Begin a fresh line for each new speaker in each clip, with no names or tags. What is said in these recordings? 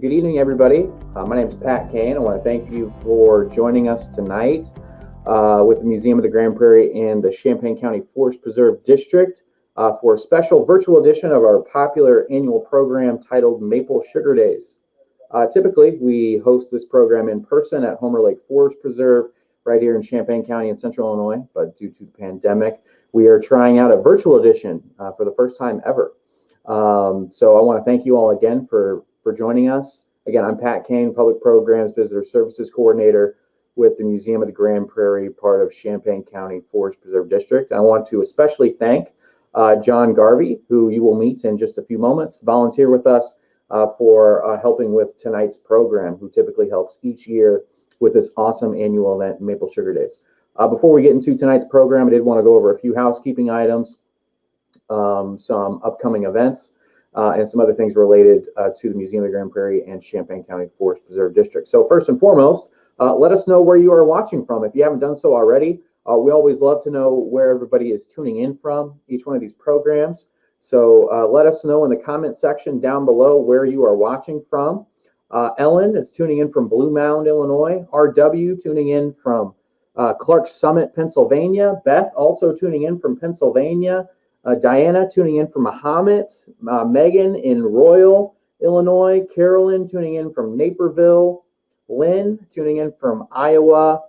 Good evening, everybody. My name is Pat Kane. I want to thank you for joining us tonight with the Museum of the Grand Prairie and the Champaign County Forest Preserve District for a special virtual edition of our popular annual program titled Maple Sugar Days. Typically, we host this program in person at Homer Lake Forest Preserve right here in Champaign County in Central Illinois, but due to the pandemic, we are trying out a virtual edition for the first time ever. So I want to thank you all again for joining us. Again, I'm Pat Kane, Public Programs Visitor Services Coordinator with the Museum of the Grand Prairie, part of Champaign County Forest Preserve District. I want to especially thank John Garvey, who you will meet in just a few moments, volunteer with us for helping with tonight's program, who typically helps each year with this awesome annual event, Maple Sugar Days. Before we get into tonight's program, I did want to go over a few housekeeping items, some upcoming events, and some other things related to the Museum of the Grand Prairie and Champaign County Forest Preserve District. So first and foremost, let us know where you are watching from. If you haven't done so already, we always love to know where everybody is tuning in from each one of these programs. So let us know in the comment section down below where you are watching from. Ellen is tuning in from Blue Mound, Illinois. RW tuning in from Clark Summit, Pennsylvania. Beth also tuning in from Pennsylvania. Diana tuning in from Mahomet, Megan in Royal, Illinois, Carolyn tuning in from Naperville, Lynn tuning in from Iowa,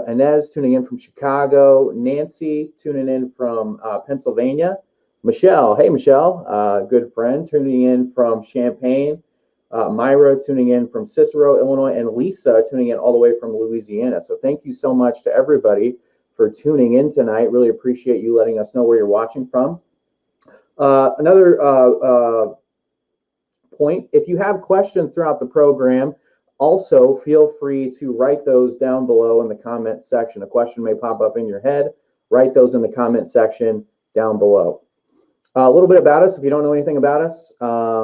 Inez tuning in from Chicago, Nancy tuning in from Pennsylvania, Michelle, hey Michelle, good friend, tuning in from Champaign, Myra tuning in from Cicero, Illinois, and Lisa tuning in all the way from Louisiana. So thank you so much to everybody for tuning in tonight. Really appreciate you letting us know where you're watching from. Another point, if you have questions throughout the program, also feel free to write those down below in the comment section. A question may pop up in your head. Write those in the comment section down below. A little bit about us, if you don't know anything about us.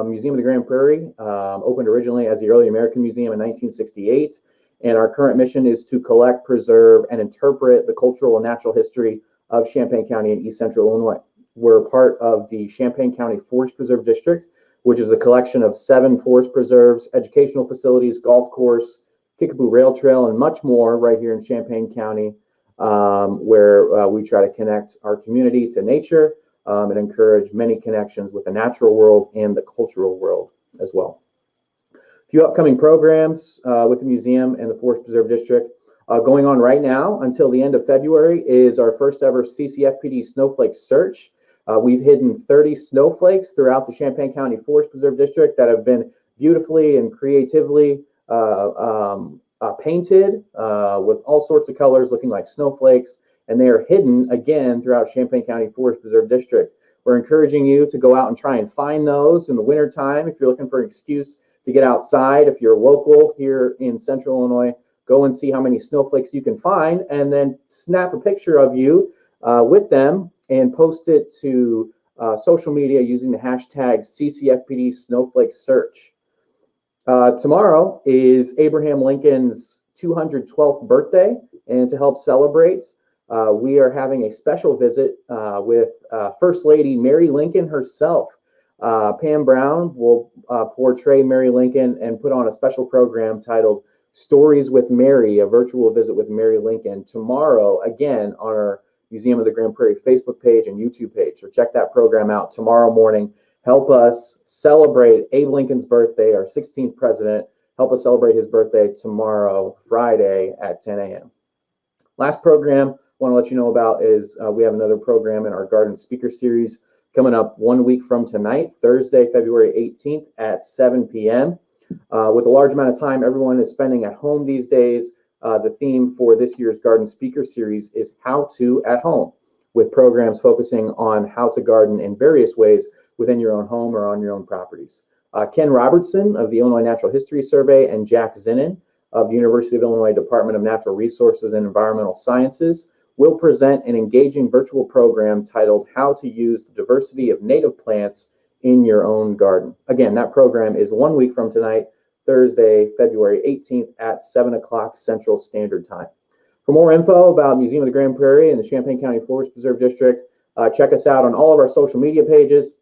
Museum of the Grand Prairie opened originally as the Early American Museum in 1968. And our current mission is to collect, preserve, and interpret the cultural and natural history of Champaign County in East Central Illinois. We're part of the Champaign County Forest Preserve District, which is a collection of 7 forest preserves, educational facilities, golf course, Kickapoo Rail Trail, and much more right here in Champaign County, where we try to connect our community to nature and encourage many connections with the natural world and the cultural world as well. A few upcoming programs with the museum and the Forest Preserve District. Going on right now until the end of February is our first ever Ccfpd Snowflake Search. We've hidden 30 snowflakes throughout the Champaign County Forest Preserve District that have been beautifully and creatively painted with all sorts of colors looking like snowflakes, and they are hidden again throughout Champaign County Forest Preserve District. We're encouraging you to go out and try and find those in the wintertime if you're looking for an excuse to get outside. If you're local here in Central Illinois, go and see how many snowflakes you can find, and then snap a picture of you with them and post it to social media using the hashtag CCFPD Snowflake Search. Tomorrow is Abraham Lincoln's 212th birthday, and to help celebrate, we are having a special visit with First Lady Mary Lincoln herself. Pam Brown will portray Mary Lincoln and put on a special program titled Stories with Mary, a virtual visit with Mary Lincoln, tomorrow, again, on our Museum of the Grand Prairie Facebook page and YouTube page. So check that program out tomorrow morning. Help us celebrate Abe Lincoln's birthday, our 16th president. Help us celebrate his birthday tomorrow, Friday at 10 a.m. Last program I want to let you know about is we have another program in our Garden Speaker Series coming up 1 week from tonight, Thursday, February 18th at 7 p.m. With a large amount of time everyone is spending at home these days, the theme for this year's Garden Speaker Series is How to at Home, with programs focusing on how to garden in various ways within your own home or on your own properties. Ken Robertson of the Illinois Natural History Survey and Jack Zinnin of the University of Illinois Department of Natural Resources and Environmental Sciences will present an engaging virtual program titled How to Use the Diversity of Native Plants in Your Own Garden. Again, that program is 1 week from tonight, Thursday, February 18th at 7 o'clock Central Standard Time. For more info about Museum of the Grand Prairie and the Champaign County Forest Preserve District, check us out on all of our social media pages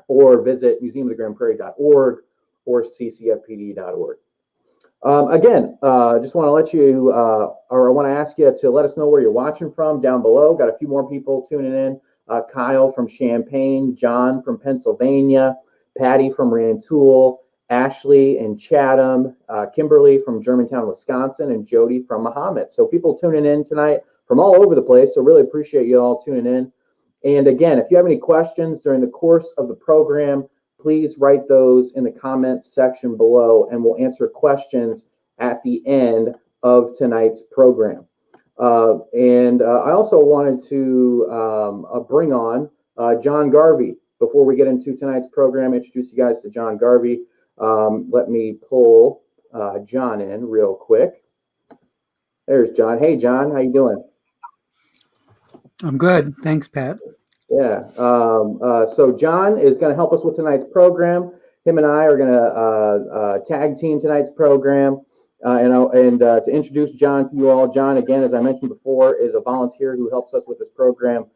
or visit museumofthegrandprairie.org or ccfpd.org. Again, just want to let you, or I want to ask you to let us know where you're watching from down below. Got a few more people tuning in. Kyle from Champaign, John from Pennsylvania, Patty from Rantoul, Ashley in Chatham, Kimberly from Germantown, Wisconsin, and Jody from Mahomet. So people tuning in tonight from all over the place. So really appreciate you all tuning in. And again, if you have any questions during the course of the program, please write those in the comments section below, and we'll answer questions at the end of tonight's program. I also wanted to bring on John Garvey before we get into tonight's program. Introduce you guys to John Garvey. Let me pull John in real quick. There's John. Hey, John, how you doing?
I'm good. Thanks, Pat.
Yeah. So John is going to help us with tonight's program. Him and I are going to tag team tonight's program. To introduce John to you all, John, again, as I mentioned before, is a volunteer who helps us with this program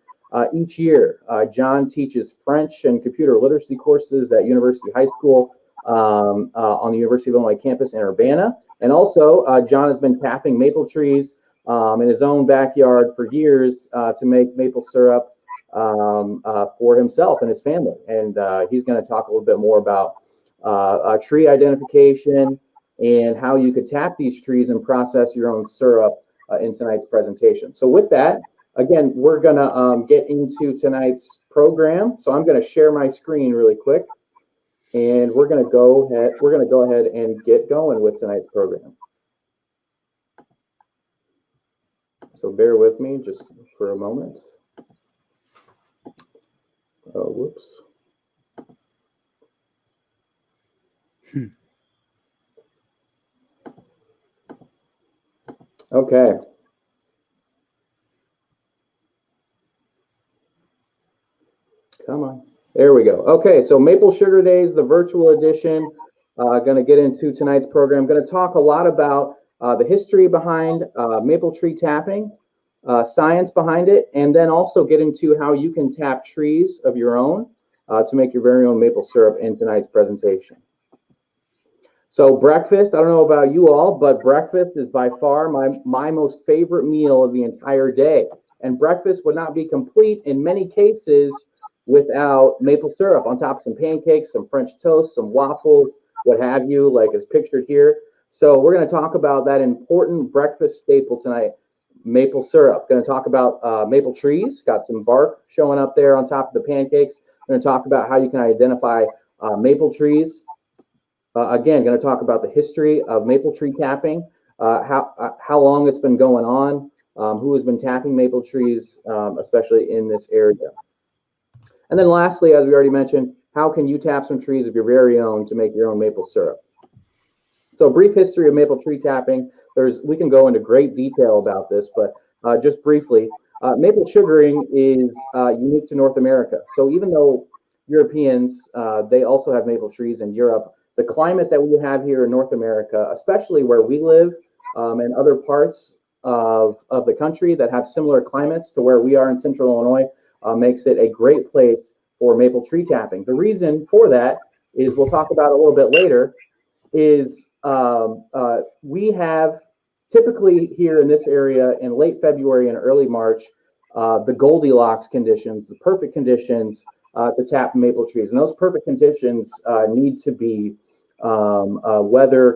each year. John teaches French and computer literacy courses at University High School on the University of Illinois campus in Urbana. And also, John has been tapping maple trees in his own backyard for years to make maple syrup for himself and his family. And he's going to talk a little bit more about tree identification and how you could tap these trees and process your own syrup in tonight's presentation. So with that, again, we're going to get into tonight's program. So I'm going to share my screen really quick, and we're going to go ahead and get going with tonight's program. So bear with me just for a moment. Oh, whoops. Okay. Come on. There we go. Okay, so Maple Sugar Days, the virtual edition. Going to get into tonight's program. Going to talk a lot about the history behind maple tree tapping, science behind it, and then also get into how you can tap trees of your own to make your very own maple syrup in tonight's presentation. So breakfast, I don't know about you all, but breakfast is by far my most favorite meal of the entire day. And breakfast would not be complete in many cases without maple syrup on top of some pancakes, some French toast, some waffles, what have you, like is pictured here. So we're going to talk about that important breakfast staple tonight, maple syrup. Going to talk about maple trees, got some bark showing up there on top of the pancakes. Going to talk about how you can identify maple trees. Again, going to talk about the history of maple tree tapping, how long it's been going on, who has been tapping maple trees, especially in this area. And then lastly, as we already mentioned, how can you tap some trees of your very own to make your own maple syrup? So a brief history of maple tree tapping. We can go into great detail about this, but just briefly, maple sugaring is unique to North America. So even though Europeans, they also have maple trees in Europe, the climate that we have here in North America, especially where we live and other parts of the country that have similar climates to where we are in Central Illinois, makes it a great place for maple tree tapping. The reason for that is, we'll talk about a little bit later, is we have typically here in this area in late February and early March, the Goldilocks conditions, the perfect conditions to tap maple trees. And those perfect conditions need to be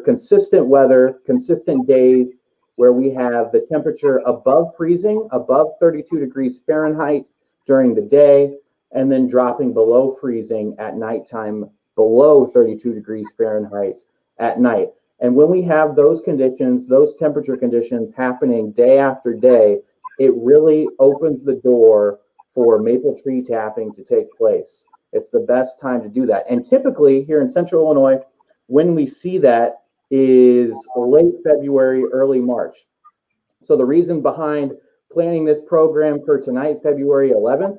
consistent days where we have the temperature above freezing, above 32 degrees Fahrenheit during the day, and then dropping below freezing at nighttime, below 32 degrees Fahrenheit at night. And when we have those conditions, those temperature conditions happening day after day, it really opens the door for maple tree tapping to take place. It's the best time to do that. And typically here in Central Illinois, when we see that is late February, early March. So the reason behind planning this program for tonight, February 11th,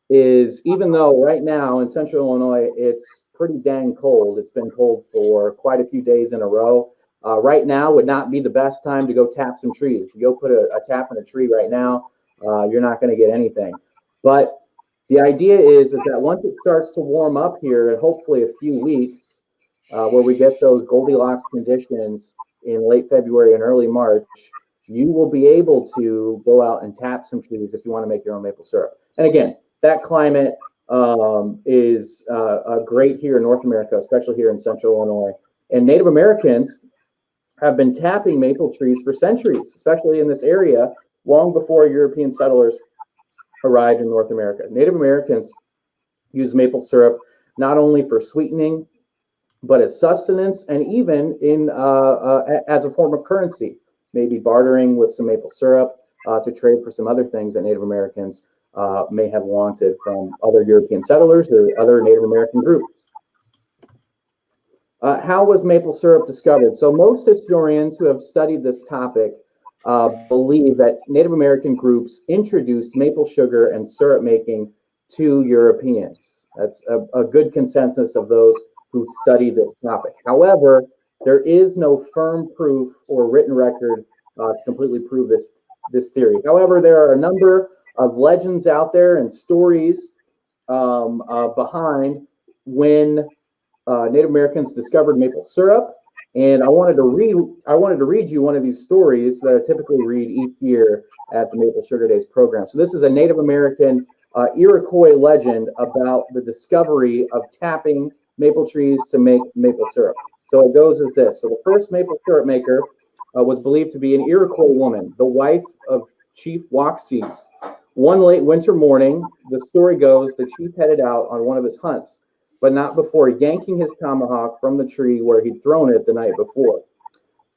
is even though right now in Central Illinois, it's pretty dang cold. It's been cold for quite a few days in a row. Right now would not be the best time to go tap some trees. If you go put a tap in a tree right now, you're not going to get anything. But the idea is that once it starts to warm up here in hopefully a few weeks, where we get those Goldilocks conditions in late February and early March, you will be able to go out and tap some trees if you want to make your own maple syrup. And again, that climate is great here in North America, especially here in Central Illinois. And Native Americans have been tapping maple trees for centuries, especially in this area, long before European settlers arrived in North America. Native Americans use maple syrup not only for sweetening, but as sustenance and even in as a form of currency, maybe bartering with some maple syrup to trade for some other things that Native Americans may have wanted from other European settlers or other Native American groups. How was maple syrup discovered? So most historians who have studied this topic believe that Native American groups introduced maple sugar and syrup making to Europeans. That's a good consensus of those who study this topic. However, there is no firm proof or written record to completely prove this theory. However, there are a number of legends out there and stories behind when Native Americans discovered maple syrup, and I wanted to read you one of these stories that I typically read each year at the Maple Sugar Days program. So this is a Native American Iroquois legend about the discovery of tapping maple trees to make maple syrup. So it goes as this. So the first maple syrup maker was believed to be an Iroquois woman, the wife of Chief Waxies. One late winter morning, the story goes, the chief headed out on one of his hunts, but not before yanking his tomahawk from the tree where he'd thrown it the night before.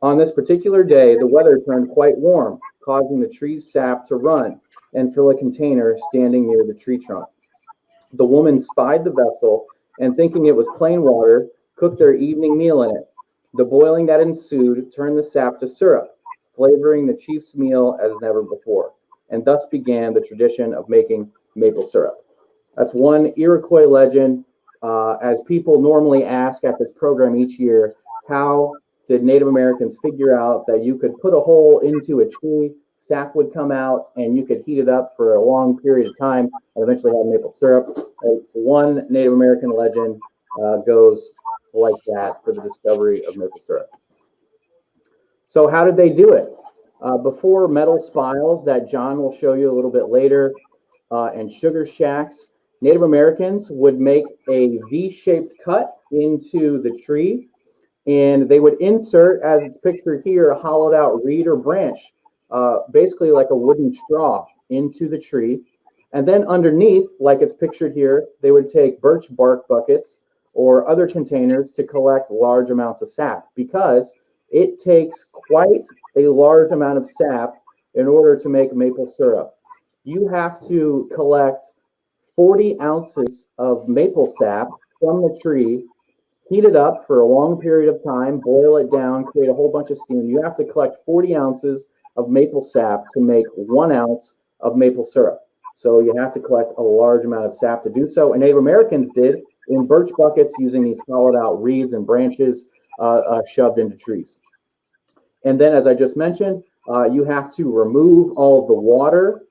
On this particular day, the weather turned quite warm, causing the tree's sap to run and fill a container standing near the tree trunk. The woman spied the vessel and, thinking it was plain water, cooked their evening meal in it. The boiling that ensued turned the sap to syrup, flavoring the chief's meal as never before, and thus began the tradition of making maple syrup. That's one Iroquois legend. As people normally ask at this program each year, how did Native Americans figure out that you could put a hole into a tree, sap would come out, and you could heat it up for a long period of time and eventually have maple syrup? One Native American legend goes like that for the discovery of maple syrup. So how did they do it? Before metal spiles that John will show you a little bit later, and sugar shacks, Native Americans would make a V-shaped cut into the tree, and they would insert, as it's pictured here, a hollowed out reed or branch, basically like a wooden straw, into the tree. And then underneath, like it's pictured here, they would take birch bark buckets or other containers to collect large amounts of sap, because it takes quite a large amount of sap in order to make maple syrup. You have to collect 40 ounces of maple sap from the tree, heat it up for a long period of time, boil it down, create a whole bunch of steam. You have to collect 40 ounces of maple sap to make 1 ounce of maple syrup. So you have to collect a large amount of sap to do so. And Native Americans did in birch buckets using these hollowed out reeds and branches shoved into trees. And then, as I just mentioned, you have to remove all of the water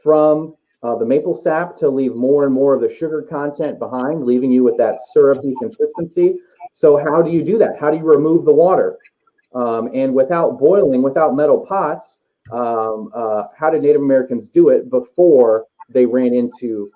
from the maple sap to leave more and more of the sugar content behind, leaving you with that syrupy consistency. So how do you do that? How do you remove the water? And without boiling, without metal pots, how did Native Americans do it before they ran into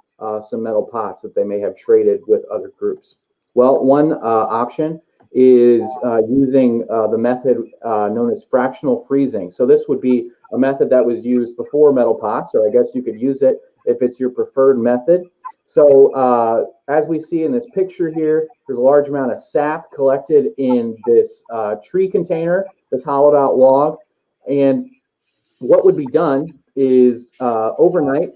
some metal pots that they may have traded with other groups? Well, one option is using the method known as fractional freezing. So this would be a method that was used before metal pots, or I guess you could use it if it's your preferred method. So as we see in this picture here, there's a large amount of sap collected in this tree container, this hollowed out log. And what would be done is overnight,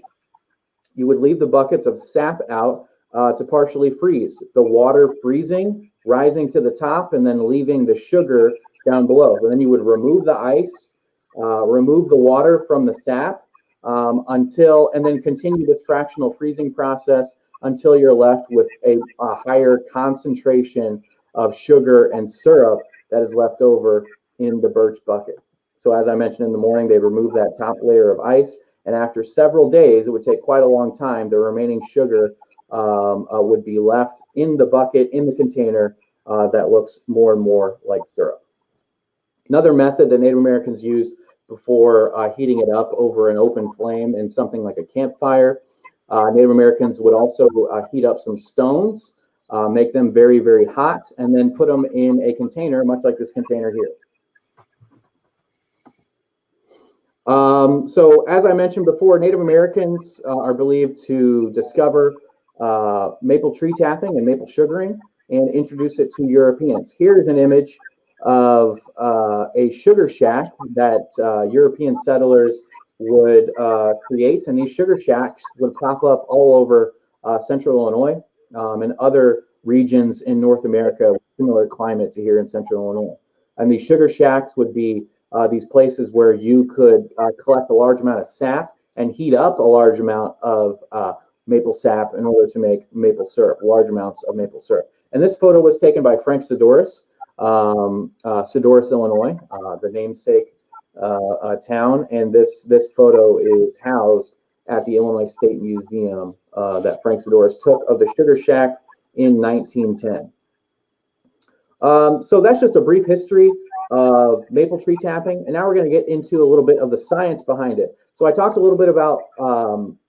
you would leave the buckets of sap out to partially freeze, the water freezing, rising to the top, and then leaving the sugar down below. And then you would remove the ice, remove the water from the sap, and then continue this fractional freezing process until you're left with a higher concentration of sugar and syrup that is left over in the birch bucket. So as I mentioned in the morning, they remove that top layer of ice, and after several days, it would take quite a long time, the remaining sugar would be left in the bucket, in the container, that looks more and more like syrup. Another method that Native Americans used before heating it up over an open flame in something like a campfire, Native Americans would also heat up some stones, make them very, very hot, and then put them in a container, much like this container here. So as I mentioned before, Native Americans are believed to discover maple tree tapping and maple sugaring and introduce it to Europeans. Here is an image of a sugar shack that European settlers would create, and these sugar shacks would pop up all over central Illinois and other regions in North America with similar climate to here in central Illinois. And these sugar shacks would be these places where you could collect a large amount of sap and heat up a large amount of maple sap in order to make maple syrup, large amounts of maple syrup. And this photo was taken by Frank Sidoris, Sidoris, Illinois, the namesake town. And this photo is housed at the Illinois State Museum that Frank Sidoris took of the sugar shack in 1910. So that's just a brief history of maple tree tapping, and now we're going to get into a little bit of the science behind it. So I talked a little bit about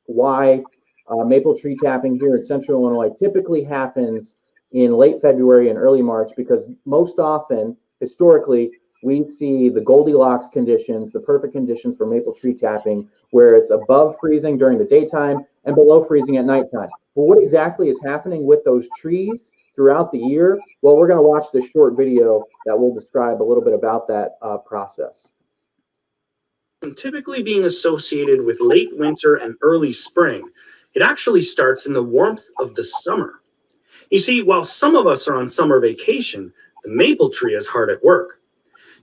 why maple tree tapping here in central Illinois typically happens in late February and early March, because most often, historically, we see the Goldilocks conditions, the perfect conditions for maple tree tapping, where it's above freezing during the daytime and below freezing at nighttime. Well, what exactly is happening with those trees throughout the year? Well, we're going to watch this short video that will describe a little bit about that process.
Typically being associated with late winter and early spring, it actually starts in the warmth of the summer. You see, while some of us are on summer vacation, the maple tree is hard at work.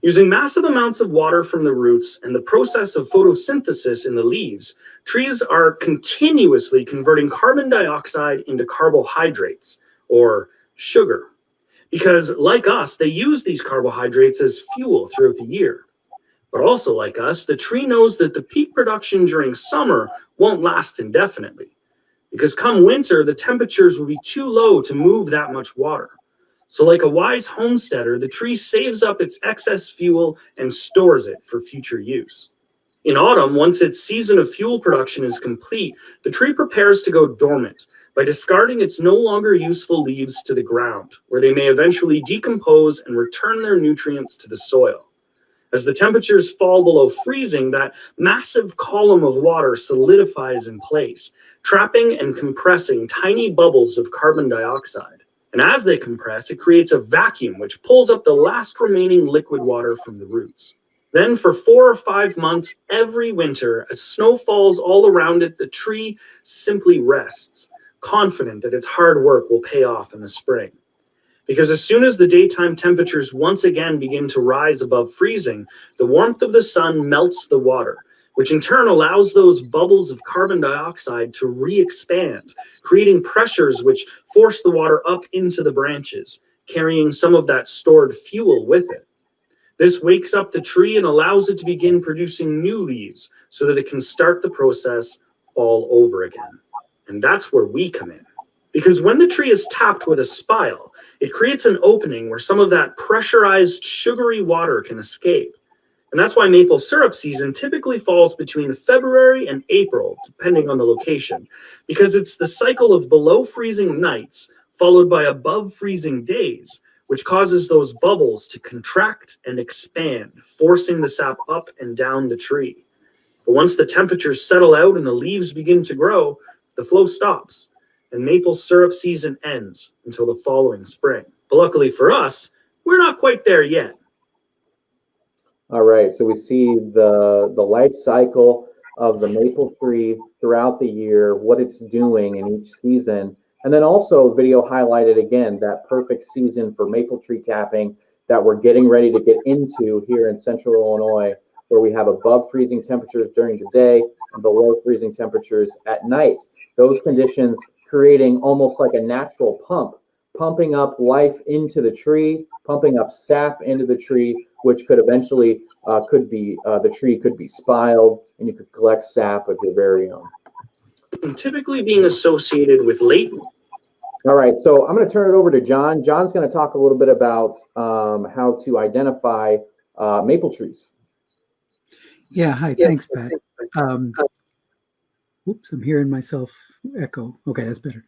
Using massive amounts of water from the roots and the process of photosynthesis in the leaves, trees are continuously converting carbon dioxide into carbohydrates, or sugar. Because like us, they use these carbohydrates as fuel throughout the year. But also like us, the tree knows that the peak production during summer won't last indefinitely. Because come winter, the temperatures will be too low to move that much water. So like a wise homesteader, the tree saves up its excess fuel and stores it for future use. In autumn, once its season of fuel production is complete, the tree prepares to go dormant by discarding its no longer useful leaves to the ground, where they may eventually decompose and return their nutrients to the soil. As the temperatures fall below freezing, that massive column of water solidifies in place, trapping and compressing tiny bubbles of carbon dioxide. And as they compress, it creates a vacuum which pulls up the last remaining liquid water from the roots. Then for 4 or 5 months every winter, as snow falls all around it, the tree simply rests, confident that its hard work will pay off in the spring. Because as soon as the daytime temperatures once again begin to rise above freezing, the warmth of the sun melts the water, which in turn allows those bubbles of carbon dioxide to re-expand, creating pressures which force the water up into the branches, carrying some of that stored fuel with it. This wakes up the tree and allows it to begin producing new leaves so that it can start the process all over again. And that's where we come in. Because when the tree is tapped with a spile, it creates an opening where some of that pressurized sugary water can escape. And that's why maple syrup season typically falls between February and April, depending on the location, because it's the cycle of below freezing nights followed by above freezing days, which causes those bubbles to contract and expand, forcing the sap up and down the tree. But once the temperatures settle out and the leaves begin to grow, the flow stops, and maple syrup season ends until the following spring. But luckily for us, we're not quite there yet.
All right, so we see the life cycle of the maple tree throughout the year, what it's doing in each season, and then also video highlighted again that perfect season for maple tree tapping that we're getting ready to get into here in central Illinois, where we have above freezing temperatures during the day and below freezing temperatures at night. Those conditions creating almost like a natural pump, pumping up life into the tree, pumping up sap into the tree, which could eventually the tree could be spiled and you could collect sap of your very own.
And typically being associated with late
All right, so I'm going to turn it over to John. John's going to talk a little bit about how to identify maple trees.
Yeah, hi, thanks, Pat. Oops, I'm hearing myself echo. Okay, that's better.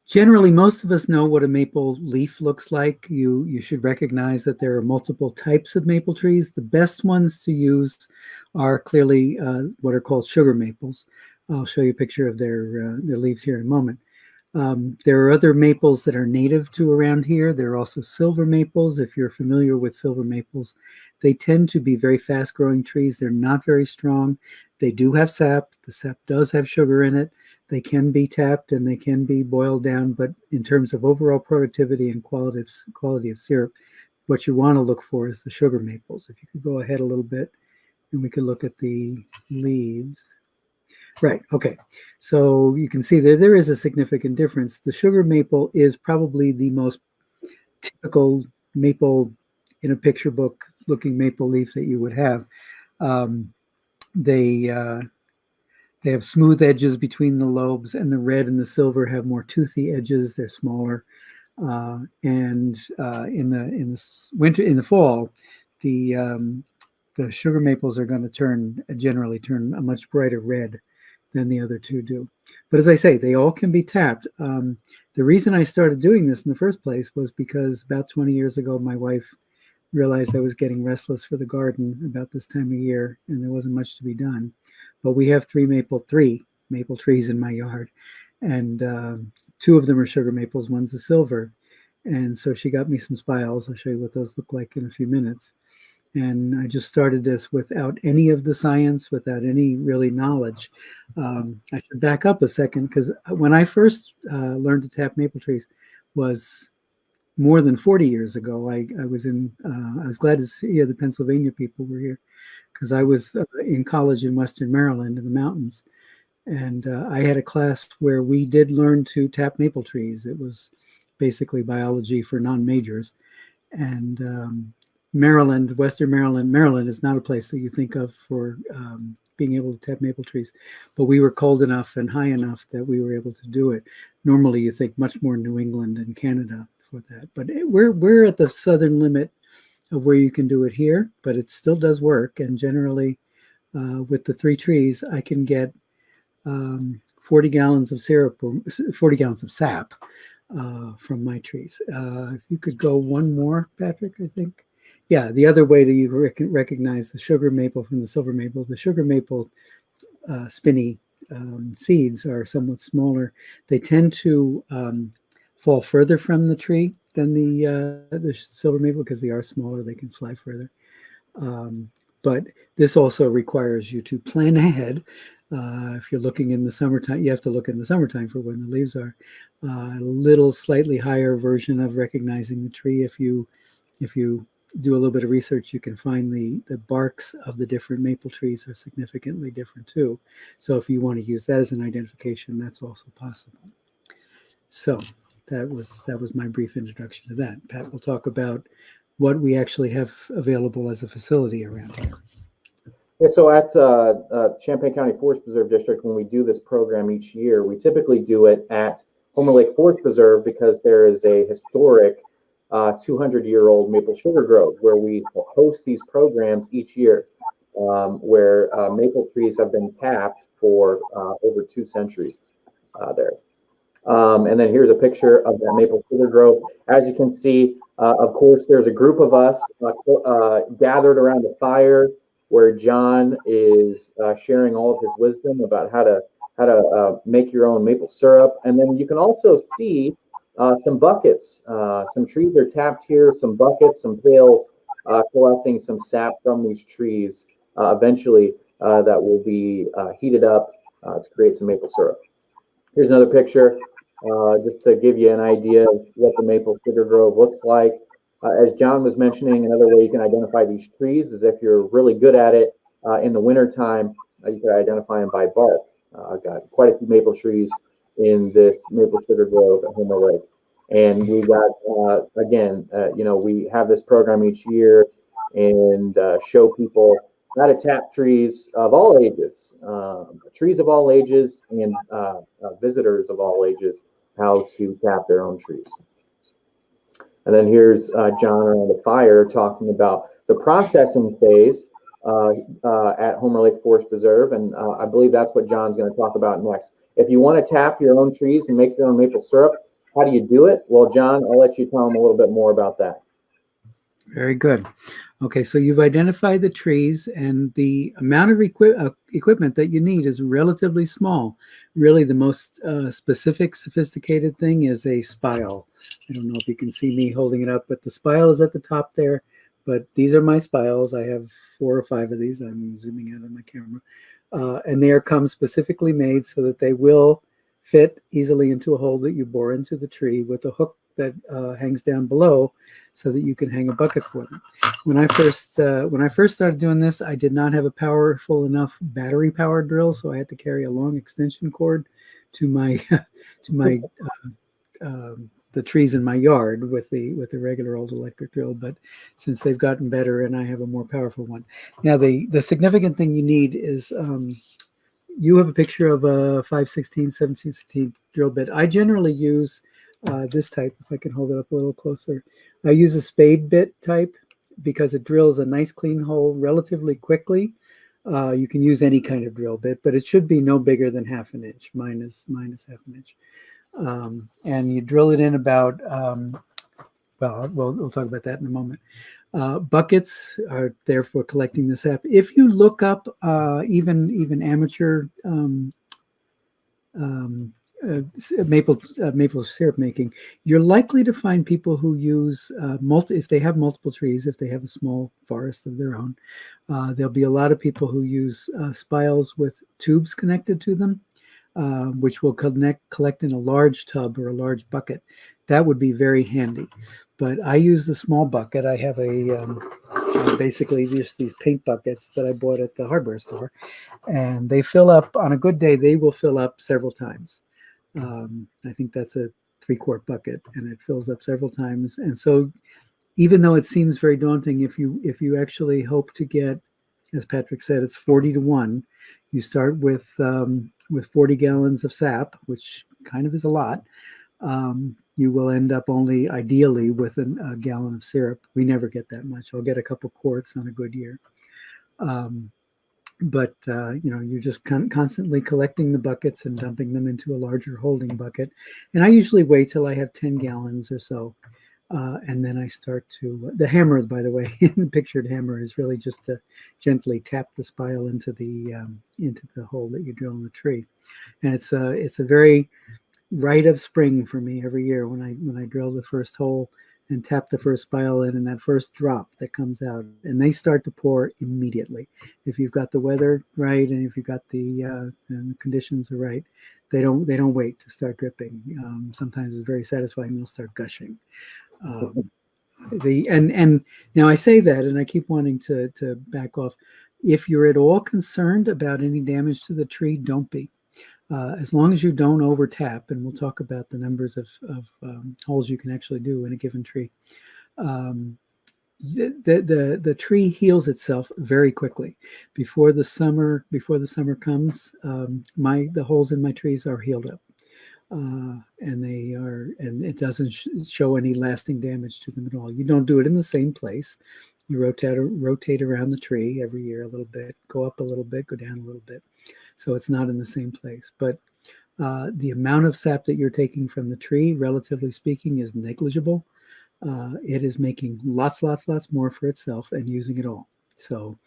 Generally, most of us know what a maple leaf looks like. You should recognize that there are multiple types of maple trees. The best ones to use are clearly what are called sugar maples. I'll show you a picture of their leaves here in a moment. There are other maples that are native to around here. There are also silver maples. If you're familiar with silver maples, they tend to be very fast-growing trees. They're not very strong. They do have sap. The sap does have sugar in it. They can be tapped and they can be boiled down, but in terms of overall productivity and quality of syrup, what you want to look for is the sugar maples. If you could go ahead a little bit and we could look at the leaves. Right, okay. So you can see that there is a significant difference. The sugar maple is probably the most typical maple in a picture book looking maple leaf that you would have. They have smooth edges between the lobes, and the red and the silver have more toothy edges. They're smaller, in the fall, the sugar maples are going to generally turn a much brighter red than the other two do. But as I say, they all can be tapped. The reason I started doing this in the first place was because about 20 years ago, my wife realized I was getting restless for the garden about this time of year, and there wasn't much to be done. But we have three maple trees in my yard, and two of them are sugar maples, one's a silver. And so she got me some spiles. I'll show you what those look like in a few minutes. And I just started this without any of the science, without any really knowledge. I should back up a second, because when I first learned to tap maple trees was more than 40 years ago. I was glad to see the Pennsylvania people were here, because I was in college in Western Maryland in the mountains. And I had a class where we did learn to tap maple trees. It was basically biology for non-majors. And Western Maryland is not a place that you think of for being able to tap maple trees. But we were cold enough and high enough that we were able to do it. Normally, you think much more New England and Canada for that. But we're at the southern limit of where you can do it here, but it still does work. And generally, with the three trees, I can get 40 gallons of syrup or 40 gallons of sap from my trees. If you could go one more, Patrick, I think. Yeah, the other way that you recognize the sugar maple from the silver maple, the sugar maple spinny seeds are somewhat smaller. They tend to fall further from the tree than the silver maple, because they are smaller. They can fly further. But this also requires you to plan ahead. If you're looking in the summertime, you have to look in the summertime for when the leaves are. A little slightly higher version of recognizing the tree. If you do a little bit of research, you can find the barks of the different maple trees are significantly different too. So if you want to use that as an identification, that's also possible. So that was my brief introduction to that. Pat will talk about what we actually have available as a facility around here.
Yeah, so at Champaign County Forest Preserve District, when we do this program each year, we typically do it at Homer Lake Forest Preserve, because there is a historic 200-year-old maple sugar grove where we host these programs each year, where maple trees have been tapped for over 2 centuries there. And then here's a picture of that maple sugar grove. As you can see, of course, there's a group of us gathered around a fire, where John is sharing all of his wisdom about how to make your own maple syrup. And then you can also see some buckets. Some trees are tapped here, some buckets, some pails, collecting some sap from these trees. Eventually, that will be heated up to create some maple syrup. Here's another picture, just to give you an idea of what the maple sugar grove looks like. As John was mentioning, another way you can identify these trees is if you're really good at it in the wintertime, you can identify them by bark. I've got quite a few maple trees in this maple sugar grove at Homer Lake. And we got, again, we have this program each year and show people how to tap trees of all ages, and visitors of all ages how to tap their own trees. And then here's John around the fire talking about the processing phase at Homer Lake Forest Preserve, and I believe that's what John's going to talk about next. If you want to tap your own trees and make your own maple syrup, how do you do it? Well, John, I'll let you tell them a little bit more about that.
Very good. Okay, so you've identified the trees, and the amount of equipment that you need is relatively small. Really, the most specific, sophisticated thing is a spile. I don't know if you can see me holding it up, but the spile is at the top there. But these are my spiles. I have 4 or 5 of these. I'm zooming out on my camera. And they are come specifically made so that they will fit easily into a hole that you bore into the tree with a hook that hangs down below, so that you can hang a bucket for them. When I first started doing this, I did not have a powerful enough battery powered drill, so I had to carry a long extension cord to my the trees in my yard with the regular old electric drill. But since they've gotten better and I have a more powerful one, now the significant thing you need is you have a picture of a 5/16, 17/16 drill bit. I generally use this type. If I can hold it up a little closer, I use a spade bit type because it drills a nice clean hole relatively quickly. You can use any kind of drill bit, but it should be no bigger than ½ inch. Mine is ½ inch. And you drill it in about, well, we'll talk about that in a moment. Buckets are there for collecting the sap. If you look up even amateur maple syrup making, you're likely to find people who use if they have multiple trees, if they have a small forest of their own, there'll be a lot of people who use spiles with tubes connected to them, which will collect in a large tub or a large bucket. That would be very handy. But I use a small bucket. I have basically just these paint buckets that I bought at the hardware store, and they fill up, on a good day, they will fill up several times. I think that's a 3-quart bucket, and it fills up several times. And so even though it seems very daunting, if you actually hope to get, as Patrick said, it's 40 to 1. You start with 40 gallons of sap, which kind of is a lot. You will end up only ideally with a gallon of syrup. We never get that much. I'll get a couple quarts on a good year. But you're just constantly collecting the buckets and dumping them into a larger holding bucket. And I usually wait till I have 10 gallons or so. And then I start to, the hammer, by the way, the pictured hammer is really just to gently tap the spile into the hole that you drill in the tree. And it's a very rite of spring for me every year when I drill the first hole and tap the first spile in, and that first drop that comes out, and they start to pour immediately. If you've got the weather right, and if you've got and the conditions are right, they don't wait to start dripping. Sometimes it's very satisfying. They'll start gushing. And now I say that, and I keep wanting to back off. If you're at all concerned about any damage to the tree, don't be. As long as you don't over tap, and we'll talk about the numbers of holes you can actually do in a given tree, the tree heals itself very quickly. Before the summer comes, the holes in my trees are healed up, and it doesn't show any lasting damage to them at all. You don't do it in the same place. You rotate around the tree every year a little bit, go up a little bit, go down a little bit. So it's not in the same place. But the amount of sap that you're taking from the tree, relatively speaking, is negligible. It is making lots more for itself and using it all. So,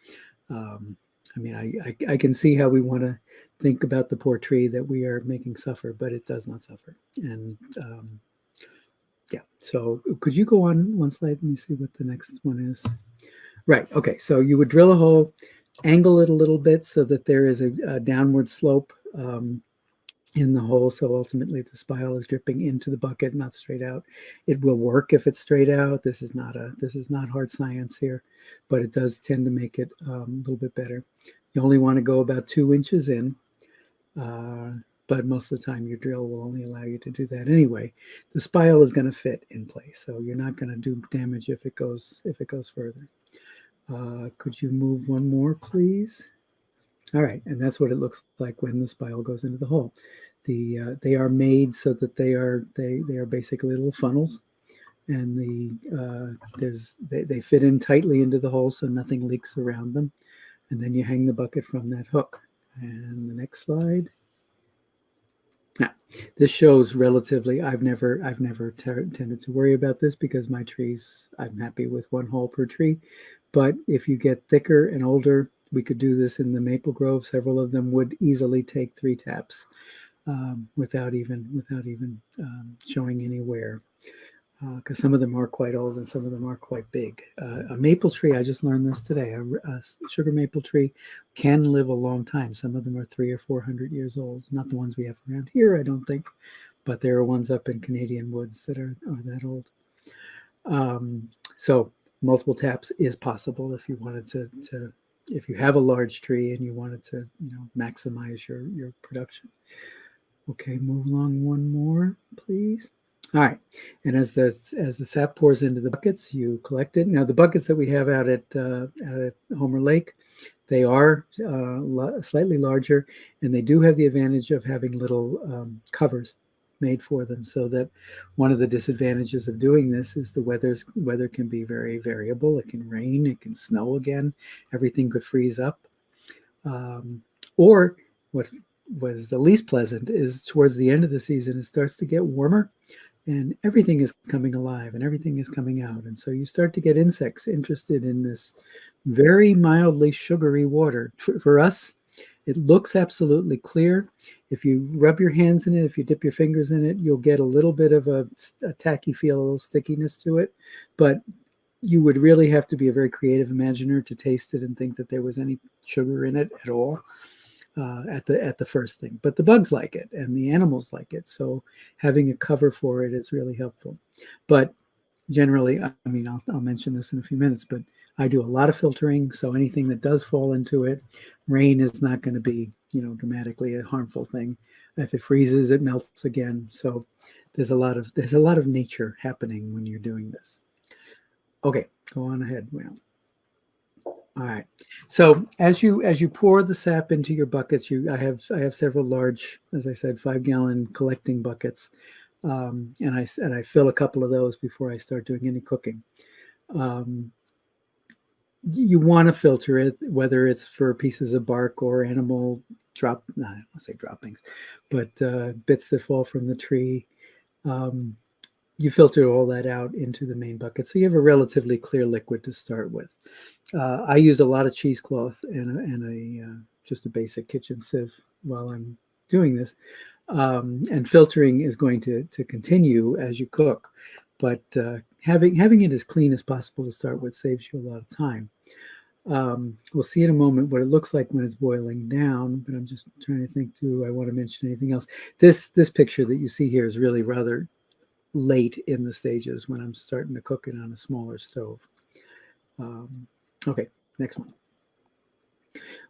I can see how we want to think about the poor tree that we are making suffer, but it does not suffer. And yeah, so could you go on one slide? Let me see what the next one is. Right, okay, so you would drill a hole, angle it a little bit so that there is a downward slope in the hole, so ultimately the spile is dripping into the bucket, not straight out. It will work if it's straight out. This is not hard science here, but it does tend to make it a little bit better. You only want to go about 2 inches in, but most of the time your drill will only allow you to do that anyway. The spile is going to fit in place, so you're not going to do damage if it goes further. Could you move one more, please? All right, and that's what it looks like when the spile goes into the hole. they are made so that they are basically little funnels, and they fit in tightly into the hole so nothing leaks around them, and then you hang the bucket from that hook. And the next slide. Now, this shows relatively. I've never tended to worry about this because my trees, I'm happy with one hole per tree. But if you get thicker and older, we could do this in the maple grove. Several of them would easily take 3 taps without even showing any wear. Because some of them are quite old and some of them are quite big. A maple tree, I just learned this today, a sugar maple tree can live a long time. Some of them are 300 or 400 years old. Not the ones we have around here, I don't think, but there are ones up in Canadian woods that are that old. So multiple taps is possible if you wanted to if you have a large tree and you wanted to maximize your production. Okay, move along one more, please. All right, and as the sap pours into the buckets, you collect it. Now, the buckets that we have out at Homer Lake, they are slightly larger, and they do have the advantage of having little covers made for them, so that one of the disadvantages of doing this is the weather can be very variable. It can rain, it can snow again, everything could freeze up. Or what was the least pleasant is towards the end of the season, it starts to get warmer, and everything is coming alive and everything is coming out. And so you start to get insects interested in this very mildly sugary water. For us, it looks absolutely clear. If you rub your hands in it, if you dip your fingers in it, you'll get a little bit of a tacky feel, a little stickiness to it. But you would really have to be a very creative imaginer to taste it and think that there was any sugar in it at all. At the first thing, but the bugs like it and the animals like it, so having a cover for it is really helpful. But generally, I mean, I'll mention this in a few minutes, but I do a lot of filtering, so anything that does fall into it, rain is not going to be dramatically a harmful thing. If it freezes, it melts again. So there's a lot of nature happening when you're doing this. Okay, go on ahead, Will. All right. So as you pour the sap into your buckets, I have several large, as I said, 5-gallon collecting buckets, and I fill a couple of those before I start doing any cooking. You want to filter it, whether it's for pieces of bark or animal I don't want to say droppings, but bits that fall from the tree. You filter all that out into the main bucket, so you have a relatively clear liquid to start with. I use a lot of cheesecloth and just a basic kitchen sieve while I'm doing this, and filtering is going to continue as you cook, but having it as clean as possible to start with saves you a lot of time. We'll see in a moment what it looks like when it's boiling down, but I'm just trying to think, do I want to mention anything else? This picture that you see here is really rather late in the stages when I'm starting to cook it on a smaller stove. Okay, next one.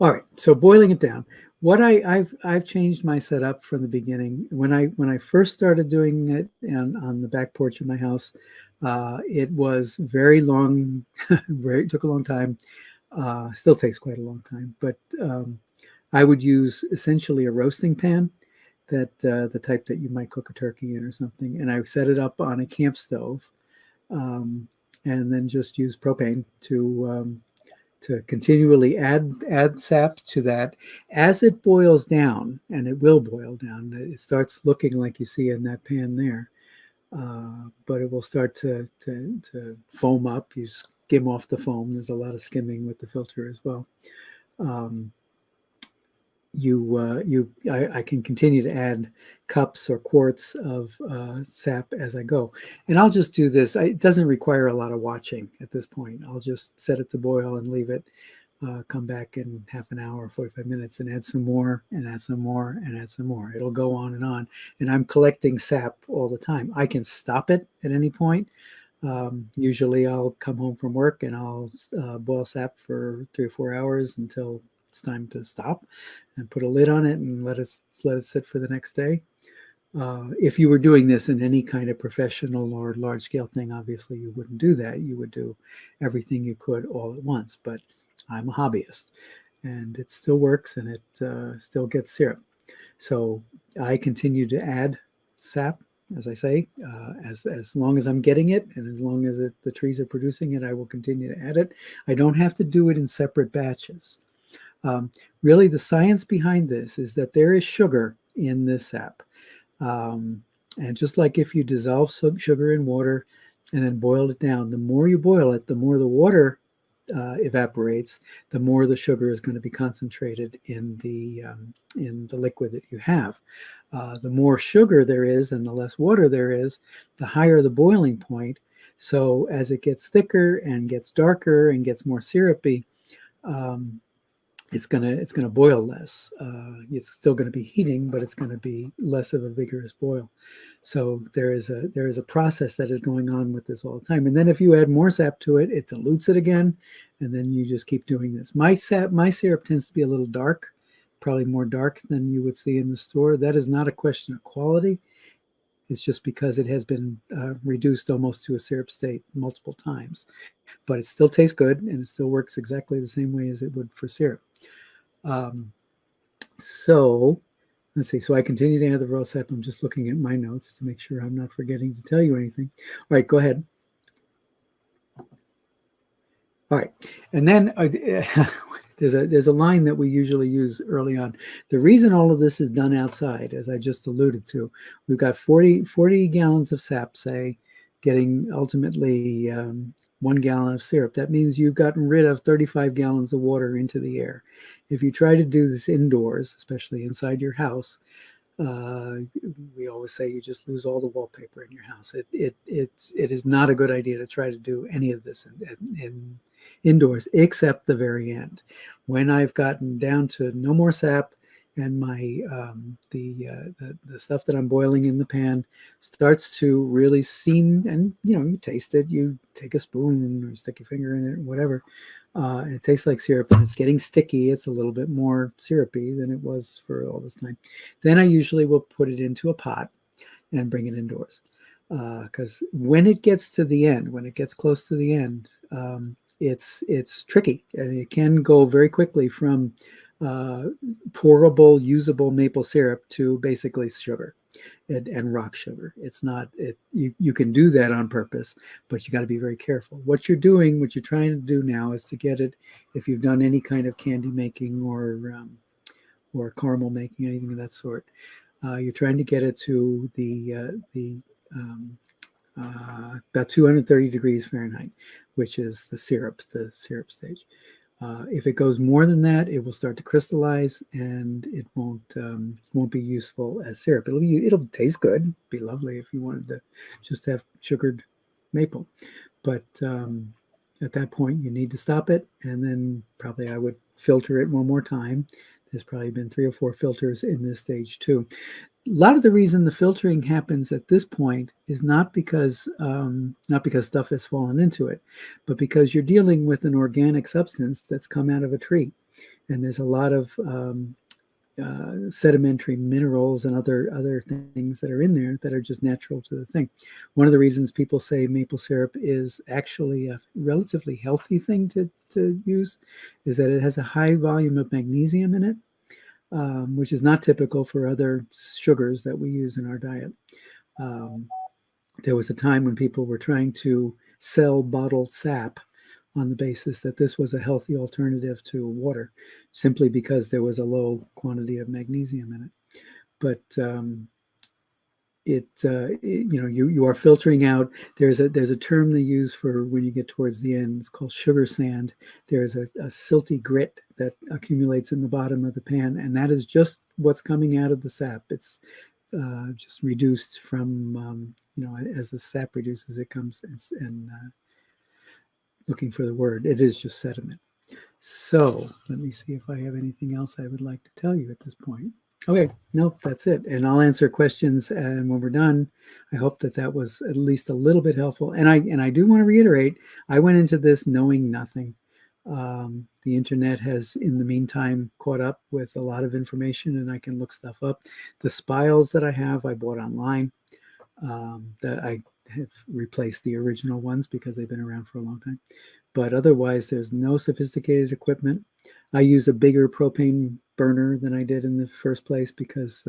All right, so boiling it down. What I've changed my setup from the beginning. When I first started doing it on the back porch of my house, it was very long. It took a long time. Still takes quite a long time, but I would use essentially a roasting pan, that the type that you might cook a turkey in or something, and I set it up on a camp stove, and then just use propane to continually add sap to that. As it boils down, and it will boil down, it starts looking like you see in that pan there, but it will start to foam up. You skim off the foam. There's a lot of skimming with the filter as well. I can continue to add cups or quarts of sap as I go. And I'll just do this. It doesn't require a lot of watching at this point. I'll just set it to boil and leave it, come back in half an hour, 45 minutes, and add some more, and add some more, and add some more. It'll go on. And I'm collecting sap all the time. I can stop it at any point. Usually I'll come home from work and I'll boil sap for 3 or 4 hours until it's time to stop, and put a lid on it and let it sit for the next day. If you were doing this in any kind of professional or large scale thing, obviously you wouldn't do that. You would do everything you could all at once. But I'm a hobbyist, and it still works, and it still gets syrup. So I continue to add sap, as I say, as long as I'm getting it, and as long as the trees are producing it, I will continue to add it. I don't have to do it in separate batches. Really, the science behind this is that there is sugar in this sap. And just like if you dissolve sugar in water and then boil it down, the more you boil it, the more the water evaporates, the more the sugar is going to be concentrated in the liquid that you have. The more sugar there is and the less water there is, the higher the boiling point. So as it gets thicker and gets darker and gets more syrupy, it's gonna boil less. It's still going to be heating, but it's going to be less of a vigorous boil. So there is a process that is going on with this all the time. And then if you add more sap to it, it dilutes it again, and then you just keep doing this. My syrup tends to be a little dark, probably more dark than you would see in the store. That is not a question of quality. It's just because it has been reduced almost to a syrup state multiple times. But it still tastes good, and it still works exactly the same way as it would for syrup. So let's see. So I continue to add the raw sap. I'm just looking at my notes to make sure I'm not forgetting to tell you anything. All right, go ahead. All right, and then there's a line that we usually use early on. The reason all of this is done outside, as I just alluded to, we've got 40 gallons of sap, say, getting ultimately 1 gallon of syrup. That means you've gotten rid of 35 gallons of water into the air. If you try to do this indoors, especially inside your house, we always say you just lose all the wallpaper in your house. It is not a good idea to try to do any of this in indoors, except the very end, when I've gotten down to no more sap, and my the stuff that I'm boiling in the pan starts to really seem, and you taste it. You take a spoon or you stick your finger in it, whatever. And it tastes like syrup, and it's getting sticky. It's a little bit more syrupy than it was for all this time. Then I usually will put it into a pot and bring it indoors, because when it gets to the end, when it gets close to the end, it's tricky, and it can go very quickly from pourable, usable maple syrup to basically sugar and rock sugar. It's not you can do that on purpose, but you got to be very careful. What you're trying to do now is to get it, if you've done any kind of candy making or caramel making, anything of that sort, you're trying to get it to about 230 degrees Fahrenheit, which is the syrup stage. If it goes more than that, it will start to crystallize, and it won't be useful as syrup. It'll taste good, be lovely if you wanted to just have sugared maple, but at that point you need to stop it, and then probably I would filter it one more time. There's probably been 3 or 4 filters in this stage too. A lot of the reason the filtering happens at this point is not because stuff has fallen into it, but because you're dealing with an organic substance that's come out of a tree, and there's a lot of sedimentary minerals and other things that are in there that are just natural to the thing. One of the reasons people say maple syrup is actually a relatively healthy thing to use is that it has a high volume of magnesium in it, which is not typical for other sugars that we use in our diet. There was a time when people were trying to sell bottled sap on the basis that this was a healthy alternative to water, simply because there was a low quantity of magnesium in it. But you are filtering out. There's a term they use for when you get towards the end. It's called sugar sand. There's a silty grit that accumulates in the bottom of the pan, and that is just what's coming out of the sap. It's just reduced from as the sap reduces, it comes and looking for the word. It is just sediment. So let me see if I have anything else I would like to tell you at this point. Okay, no, that's it. And I'll answer questions, and when we're done, I hope that was at least a little bit helpful. And I do want to reiterate, I went into this knowing nothing. The internet has, in the meantime, caught up with a lot of information, and I can look stuff up. The spiles that I have, I bought online. That I have replaced the original ones because they've been around for a long time. But otherwise, there's no sophisticated equipment. I use a bigger propane burner than I did in the first place because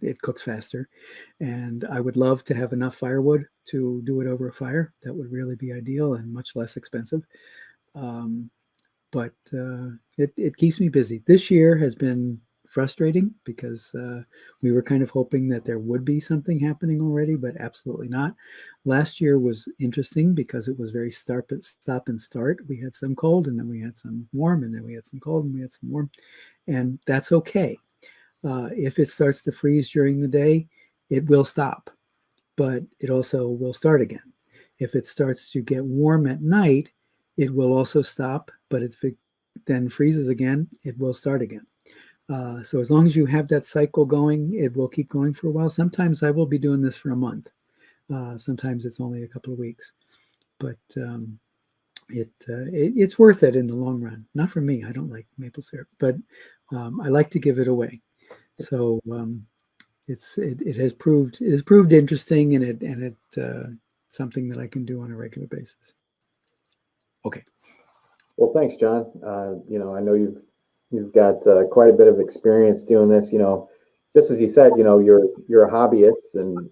it cooks faster. And I would love to have enough firewood to do it over a fire. That would really be ideal and much less expensive. But it keeps me busy. This year has been frustrating because we were kind of hoping that there would be something happening already, but absolutely not. Last year was interesting because it was very stop and start. We had some cold, and then we had some warm, and then we had some cold, and we had some warm, and that's okay. If it starts to freeze during the day, it will stop, but it also will start again. If it starts to get warm at night, it will also stop, but if it then freezes again, it will start again. So as long as you have that cycle going, it will keep going for a while. Sometimes I will be doing this for a month. Sometimes it's only a couple of weeks, but it's worth it in the long run. Not for me. I don't like maple syrup, but I like to give it away. So it has proved interesting, and it's something that I can do on a regular basis. Okay.
Well, thanks, John. I know you've got quite a bit of experience doing this. Just as you said, you're a hobbyist, and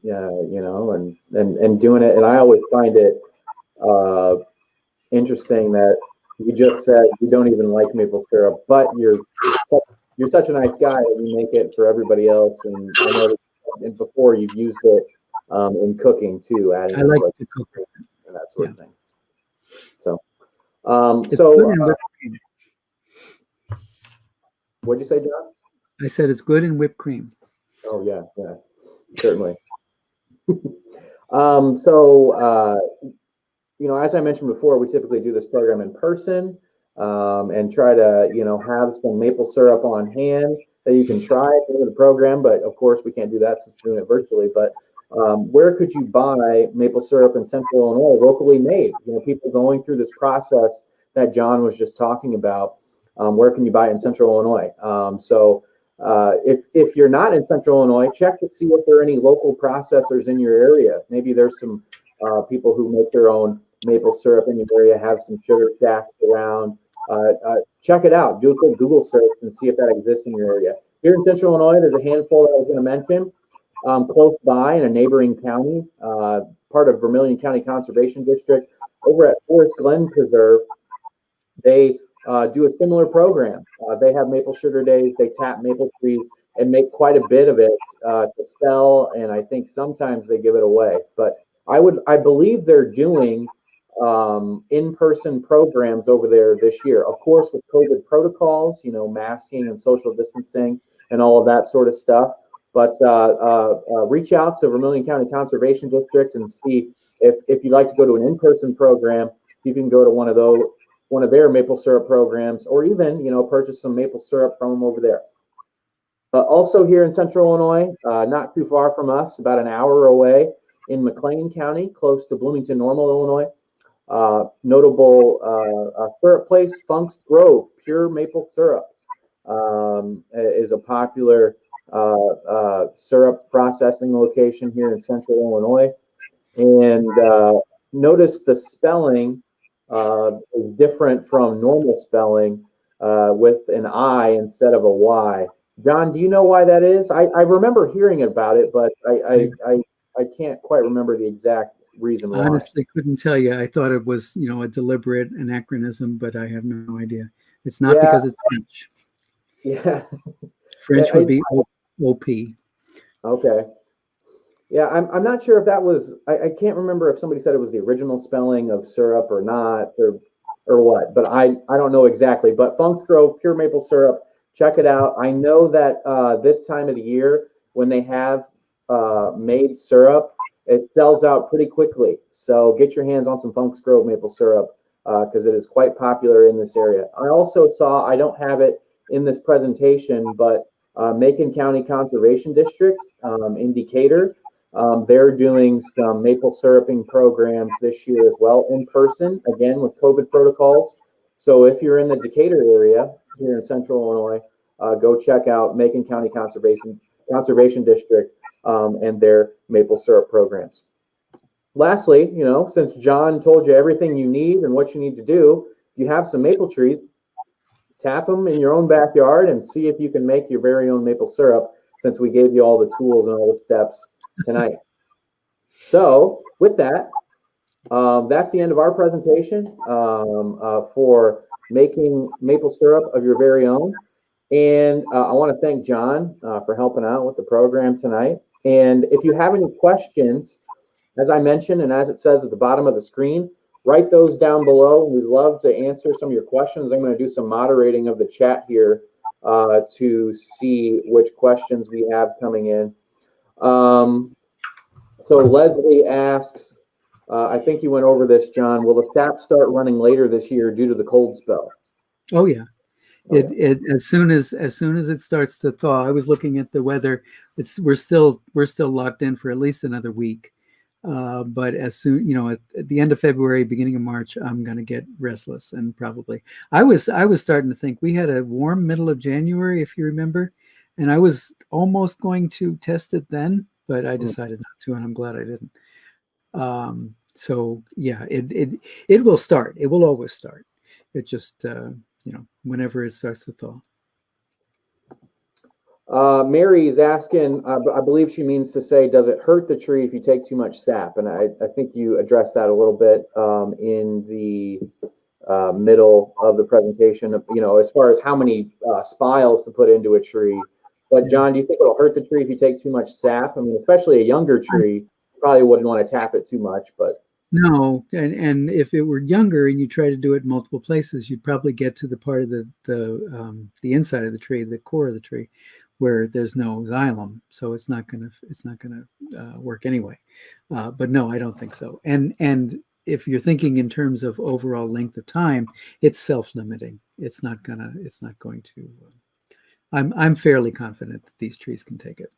and doing it. And I always find it interesting that you just said you don't even like maple syrup, but you're such a nice guy that you make it for everybody else. And I know that before you've used it in cooking too, adding
I like to cook
and that sort of thing. So, what'd you say, John?
I said it's good in whipped cream.
Oh yeah, certainly. As I mentioned before, we typically do this program in person and try to, have some maple syrup on hand that you can try for the program. But of course, we can't do that since we're doing it virtually. But where could you buy maple syrup in Central Illinois, locally made? People going through this process that John was just talking about. Where can you buy it in Central Illinois? If you're not in Central Illinois, check to see if there are any local processors in your area. Maybe there's some people who make their own maple syrup in your area, have some sugar shacks around. Check it out. Do a quick Google search and see if that exists in your area. Here in Central Illinois, there's a handful that I was going to mention. Close by in a neighboring county, part of Vermilion County Conservation District, over at Forest Glen Preserve, they do a similar program. They have maple sugar days. They tap maple trees and make quite a bit of it to sell, and I think sometimes they give it away. But I believe they're doing in-person programs over there this year. Of course, with COVID protocols, masking and social distancing and all of that sort of stuff. But reach out to Vermilion County Conservation District and see if you'd like to go to an in-person program. You can go to one of their maple syrup programs, or even purchase some maple syrup from them over there. Also here in Central Illinois, not too far from us, about an hour away in McLean County, close to Bloomington Normal, Illinois. Notable syrup place, Funk's Grove Pure Maple Syrup is a popular syrup processing location here in Central Illinois. And notice the spelling is different from normal spelling with an I instead of a Y. John, do you know why that is? I remember hearing about it, but I can't quite remember the exact reason why.
Honestly, couldn't tell you. I thought it was, a deliberate anachronism, but I have no idea. It's not because it's French.
Yeah.
French would be OP.
Okay. Yeah, I'm not sure if that was, I can't remember if somebody said it was the original spelling of syrup or not, or what, but I don't know exactly. But Funk's Grove Pure Maple Syrup, check it out. I know that this time of the year, when they have made syrup, it sells out pretty quickly. So get your hands on some Funk's Grove maple syrup because it is quite popular in this area. I also saw, I don't have it in this presentation, but Macon County Conservation District in Decatur, they're doing some maple syruping programs this year as well, in person, again with COVID protocols. So if you're in the Decatur area here in Central Illinois, go check out Macon County Conservation District and their maple syrup programs. Lastly, since John told you everything you need and what you need to do, if you have some maple trees, tap them in your own backyard and see if you can make your very own maple syrup, since we gave you all the tools and all the steps tonight. So with that, that's the end of our presentation for making maple syrup of your very own. And I want to thank John for helping out with the program tonight. And if you have any questions, as I mentioned, and as it says at the bottom of the screen, write those down below. We'd love to answer some of your questions. I'm going to do some moderating of the chat here to see which questions we have coming in. So Leslie asks, I think you went over this, John, will the sap start running later this year due to the cold spell?
Oh yeah.
Okay.
It as soon as it starts to thaw. I was looking at the weather. We're still locked in for at least another week. But as soon, at the end of February, beginning of March, I'm going to get restless, and probably I was starting to think we had a warm middle of January, if you remember, and I was almost going to test it then, but I decided not to, and I'm glad I didn't. So yeah, it will start. It will always start. It just whenever it starts to thaw.
Mary is asking, I believe she means to say, does it hurt the tree if you take too much sap? And I think you addressed that a little bit in the middle of the presentation, as far as how many spiles to put into a tree. But John, do you think it'll hurt the tree if you take too much sap? I mean, especially a younger tree, you probably wouldn't want to tap it too much, but.
No, and if it were younger and you try to do it in multiple places, you'd probably get to the part of the inside of the tree, the core of the tree, where there's no xylem, so it's not gonna work anyway. But no, I don't think so. And if you're thinking in terms of overall length of time, it's self-limiting. It's not going to. I'm fairly confident that these trees can take it.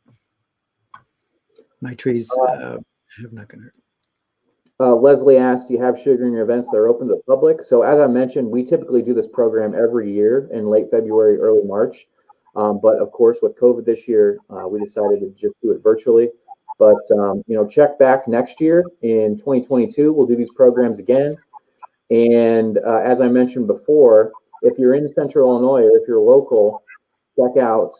My trees have not going to hurt.
Leslie asked, do you have sugar in your events that are open to the public? So as I mentioned, we typically do this program every year in late February, early March. But of course, with COVID this year, we decided to just do it virtually. But, check back next year in 2022, we'll do these programs again. And as I mentioned before, if you're in Central Illinois or if you're local, check out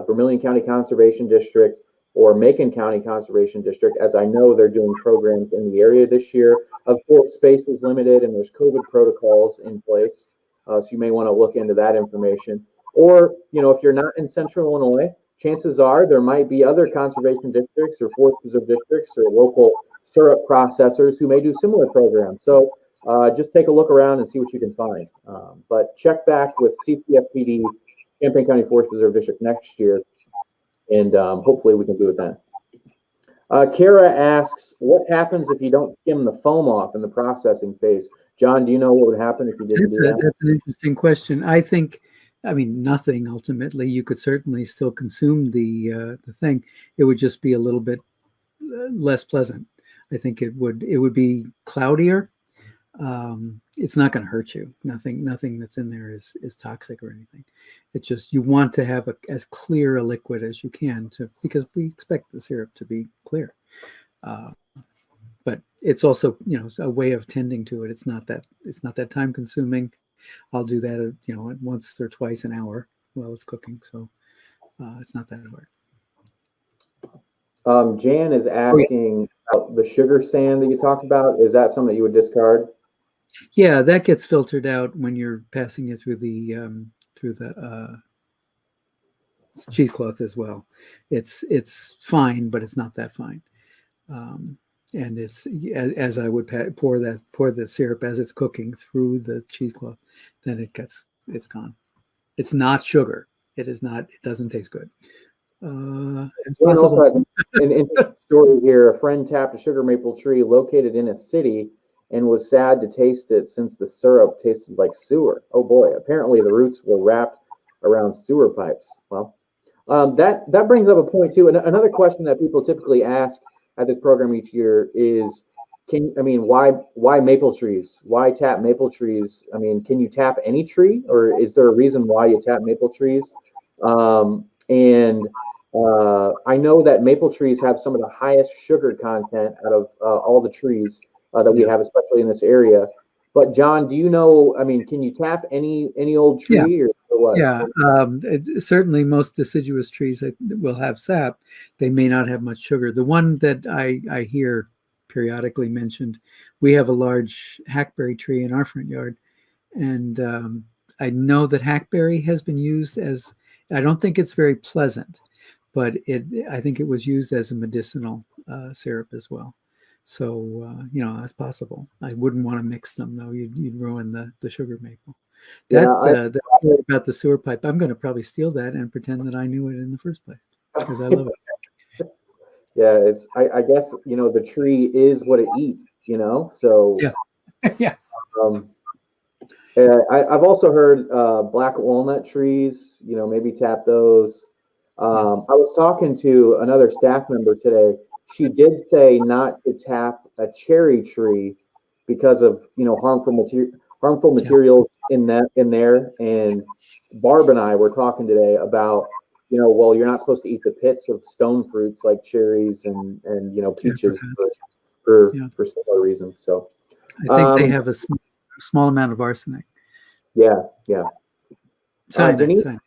Vermilion County Conservation District or Macon County Conservation District, as I know they're doing programs in the area this year. Of course, space is limited and there's COVID protocols in place. So you may want to look into that information. Or, if you're not in Central Illinois, chances are there might be other conservation districts or forest preserve districts or local syrup processors who may do similar programs. So just take a look around and see what you can find. But check back with Ccfpd, Champaign County Forest Preserve District next year, and hopefully we can do it then. Kara asks, what happens if you don't skim the foam off in the processing phase? John, do you know what would happen if you didn't do that?
That's an interesting question. I mean, nothing ultimately. You could certainly still consume the thing. It would just be a little bit less pleasant. I think it would be cloudier. It's not going to hurt you. Nothing that's in there is toxic or anything. It's just you want to have as clear a liquid as you can because we expect the syrup to be clear. But it's also a way of tending to it. It's not that time consuming. I'll do that once or twice an hour while it's cooking, so it's not that
hard. Jan is asking about the sugar sand that you talked about. Is that something that you would discard?
Yeah, that gets filtered out when you're passing it through the cheesecloth as well. It's fine, but it's not that fine. And it's as I would pour the syrup as it's cooking through the cheesecloth, then it's gone. It's not sugar. It is not. It doesn't taste good.
Also has an interesting story here. A friend tapped a sugar maple tree located in a city and was sad to taste it since the syrup tasted like sewer. Oh boy! Apparently the roots were wrapped around sewer pipes. Well, that brings up a point too. And another question that people typically ask at this program each year is, why maple trees? Why tap maple trees? I mean, can you tap any tree, or is there a reason why you tap maple trees? I know that maple trees have some of the highest sugar content out of all the trees that we have, especially in this area. But John, do you know? I mean, can you tap any old
Yeah.
tree or what?
Yeah, certainly most deciduous trees that will have sap, they may not have much sugar. The one that I hear periodically mentioned, we have a large hackberry tree in our front yard, and I know that hackberry has been used as, I don't think it's very pleasant, but I think it was used as a medicinal syrup as well. So, that's possible. I wouldn't want to mix them though. You'd ruin the sugar maple.
Yeah,
That story about the sewer pipe, I'm going to probably steal that and pretend that I knew it in the first place because I love it.
yeah. I guess the tree is what it eats. So
Yeah, yeah,
um, I've also heard black walnut trees. Maybe tap those. I was talking to another staff member today. She did say not to tap a cherry tree because of harmful
yeah,
materials in there. And Barb and I were talking today about well, you're not supposed to eat the pits of stone fruits like cherries and
yeah,
peaches
perhaps. Yeah,
for similar reasons. So
I think they
um,
have a small amount of arsenic.
yeah, yeah.
Cyanide,
Denise
cyanide.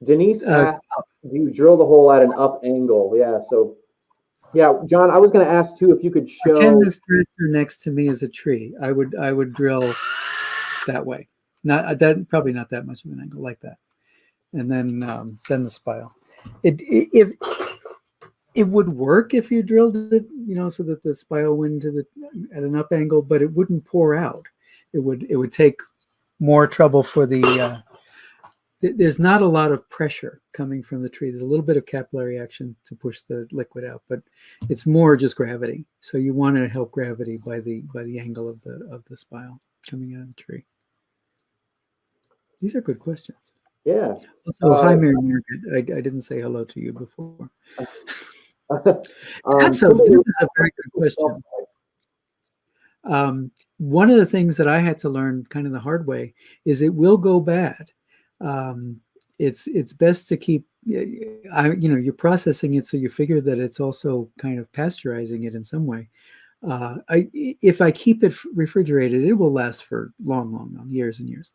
Denise
Uh,
asked, "Do you drill the hole at an up angle?" Yeah. So yeah, John, I was going to ask too if you could
Pretend
show.
this dresser next to me is a tree. I would drill that way. Not that, probably not that much of an angle like that, and then the spile. It would work if you drilled it, so that the spile went to at an up angle, but it wouldn't pour out. It would take more trouble for there's not a lot of pressure coming from the tree. There's a little bit of capillary action to push the liquid out, but it's more just gravity. So you want to help gravity by the angle of the spile coming out of the tree. These are good questions.
Yeah.
Also, hi, Mary Margaret. I didn't say hello to you before. This is a very good question. One of the things that I had to learn kind of the hard way is it will go bad. It's best to keep, you're processing it, so you figure that it's also kind of pasteurizing it in some way. If I keep it refrigerated, it will last for long, long, long years and years.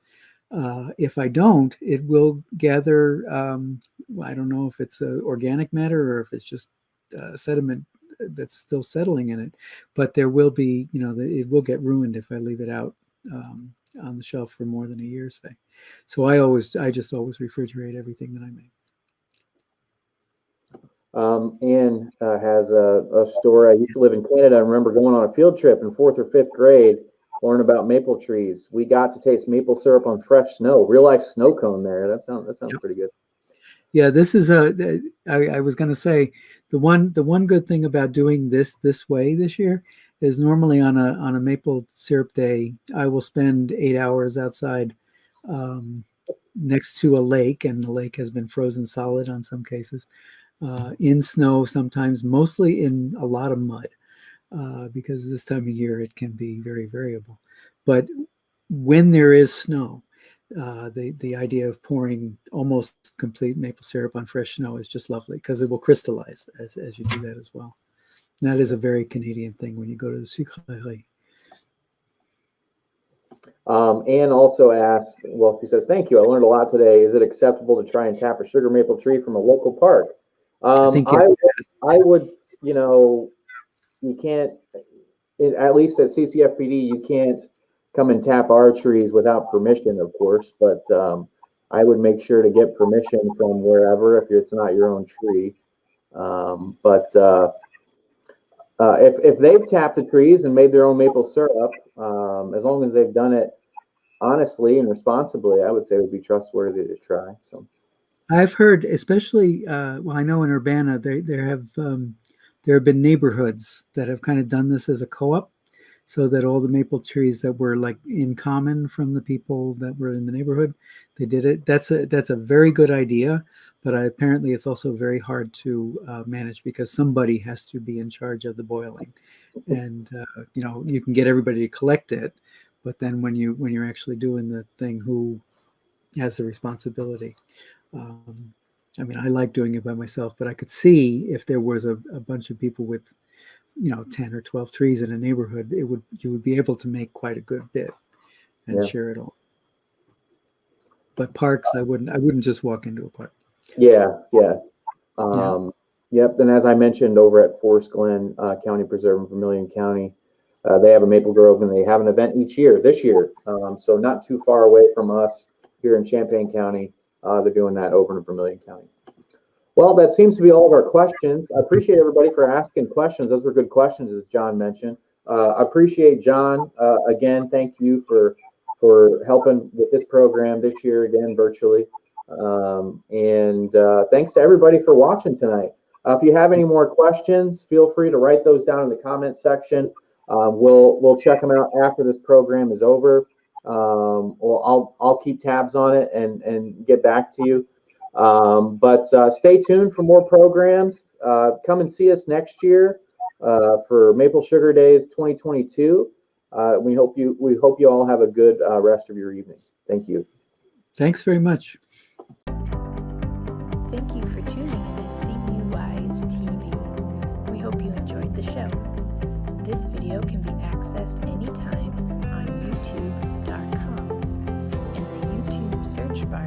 If I don't, it will gather. I don't know if it's organic matter or if it's just sediment that's still settling in it, but there will be, it will get ruined if I leave it out on the shelf for more than a year, say. So I just always refrigerate everything that I make.
Anne has a story. I used to live in Canada. I remember going on a field trip in fourth or fifth grade, learn about maple trees. We got to taste maple syrup on fresh snow, real life snow cone there. That sounds pretty good.
Yeah, this is I was going to say the one good thing about doing this way this year is normally on a maple syrup day, I will spend 8 hours outside next to a lake, and the lake has been frozen solid on some cases, in snow sometimes, mostly in a lot of mud, because this time of year it can be very variable. But when there is snow, the idea of pouring almost complete maple syrup on fresh snow is just lovely because it will crystallize as you do that as well. And that is a very Canadian thing when you go to the sucrerie.
Anne also asks, well, she says, "Thank you. I learned a lot today. Is it acceptable to try and tap a sugar maple tree from a local park?"
I think
I would, you can't, at least at CCFPD, you can't come and tap our trees without permission, of course, but I would make sure to get permission from wherever if it's not your own tree. But if they've tapped the trees and made their own maple syrup, as long as they've done it honestly and responsibly, I would say it would be trustworthy to try. So
I've heard, especially, well, I know in Urbana, there have been neighborhoods that have kind of done this as a co-op, so that all the maple trees that were like in common from the people that were in the neighborhood, they did it. That's a very good idea, but apparently it's also very hard to manage because somebody has to be in charge of the boiling, and you can get everybody to collect it, but then when you're actually doing the thing, who has the responsibility? I mean, I like doing it by myself, but I could see if there was a bunch of people with 10 or 12 trees in a neighborhood, you would be able to make quite a good bit and share it all. But parks, I wouldn't just walk into a park.
Yeah. Yep. And as I mentioned, over at Forest Glen County Preserve in Vermilion County, they have a maple grove, and they have an event each year. This year, so not too far away from us here in Champaign County, they're doing that over in Vermilion County. Well, that seems to be all of our questions. I appreciate everybody for asking questions. Those were good questions, as John mentioned. I appreciate John. Again, thank you for helping with this program this year, again, virtually. And thanks to everybody for watching tonight. If you have any more questions, feel free to write those down in the comment section. We'll check them out after this program is over. Or I'll keep tabs on it and get back to you. But stay tuned for more programs. Come and see us next year for Maple Sugar Days 2022. We hope you all have a good rest of your evening. Thank you.
Thanks very much.
Thank you for tuning in to WiseTV. We hope you enjoyed the show. This video can be accessed anytime on youtube.com. In the YouTube search bar,